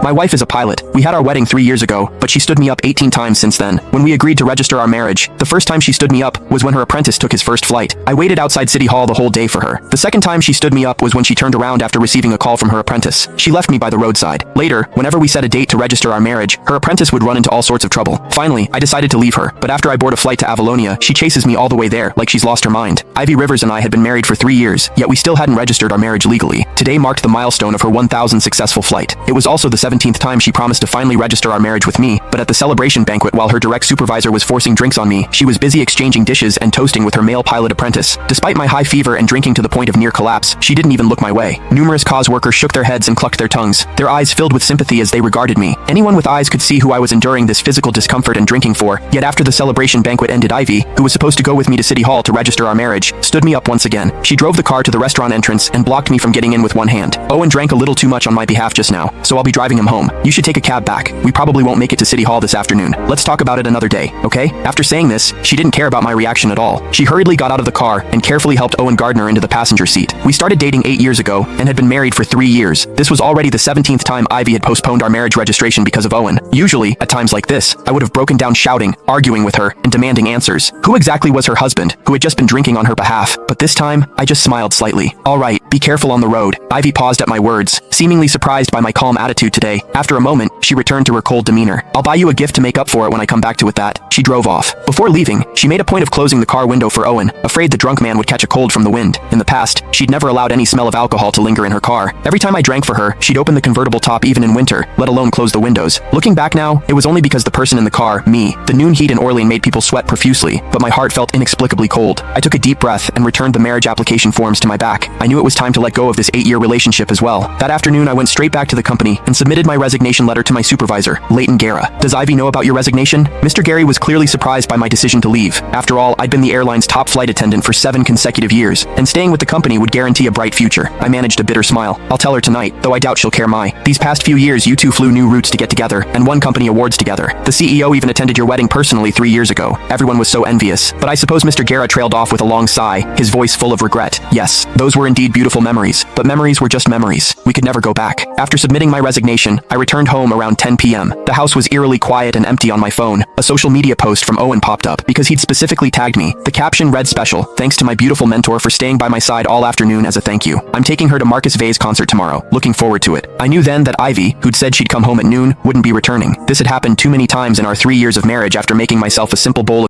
My wife is a pilot. We had our wedding 3 years ago, but she stood me up 18 times since then. When we agreed to register our marriage, the first time she stood me up was when her apprentice took his first flight. I waited outside City Hall the whole day for her. The second time she stood me up was when she turned around after receiving a call from her apprentice. She left me by the roadside. Later, whenever we set a date to register our marriage, her apprentice would run into all sorts of trouble. Finally, I decided to leave her, but after I board a flight to Avalonia, she chases me all the way there like she's lost her mind. Ivy Rivers and I had been married for 3 years, yet we still hadn't registered our marriage legally. Today marked the milestone of her 1,000th successful flight. It was also the 17th time she promised to finally register our marriage with me, but at the celebration banquet while her direct supervisor was forcing drinks on me, she was busy exchanging dishes and toasting with her male pilot apprentice. Despite my high fever and drinking to the point of near collapse, she didn't even look my way. Numerous cause workers shook their heads and clucked their tongues, their eyes filled with sympathy as they regarded me. Anyone with eyes could see who I was enduring this physical discomfort and drinking for, yet after the celebration banquet ended, Ivy, who was supposed to go with me to City Hall to register our marriage, stood me up once again. She drove the car to the restaurant entrance and blocked me from getting in with one hand. Owen drank a little too much on my behalf just now, so I'll be driving him home. You should take a cab back. We probably won't make it to City Hall this afternoon. Let's talk about it another day, okay? After saying this, she didn't care about my reaction at all. She hurriedly got out of the car and carefully helped Owen Gardner into the passenger seat. We started dating 8 years ago and had been married for 3 years. This was already the 17th time Ivy had postponed our marriage registration because of Owen. Usually, at times like this, I would have broken down shouting, arguing with her, and demanding answers. Who exactly was her husband, who had just been drinking on her behalf? But this time, I just smiled slightly. All right, be careful on the road. Ivy paused at my words, seemingly surprised by my calm attitude today. After a moment, she returned to her cold demeanor. I'll buy you a gift to make up for it when I come back to with that. She drove off. Before leaving, she made a point of closing the car window for Owen, afraid the drunk man would catch a cold from the wind. In the past, she'd never allowed any smell of alcohol to linger in her car. Every time I drank for her, she'd open the convertible top even in winter, let alone close the windows. Looking back now, it was only because the person in the car, me, the noon heat in Orlean made people sweat profusely, but my heart felt inexplicably cold. I took a deep breath and returned the marriage application forms to my back. I knew it was time to let go of this 8-year relationship as well. That afternoon, I went straight back to the company and submitted my resignation letter to my supervisor, Leighton Guerra. Does Ivy know about your resignation? Mr. Gary was clearly surprised by my decision to leave. After all, I'd been the airline's top flight attendant for 7 consecutive years, and staying with the company would guarantee a bright future. I managed a bitter smile. I'll tell her tonight, though I doubt she'll care. These past few years you two flew new routes to get together, and won company awards together. The CEO even attended your wedding personally 3 years ago. Everyone was so envious. But I suppose Mr. Guerra trailed off with a long sigh, his voice full of regret. Yes, those were indeed beautiful memories, but memories were just memories. We could never go back. After submitting my resignation, I returned home around 10 p.m. The house was eerily quiet and empty. On my phone, a social media post from Owen popped up because he'd specifically tagged me. The caption read, "Special, thanks to my beautiful mentor for staying by my side all afternoon as a thank you. I'm taking her to Marcus Vay's concert tomorrow. Looking forward to it." I knew then that Ivy, who'd said she'd come home at noon, wouldn't be returning. This had happened too many times in our 3 years of marriage after making myself a simple bowl of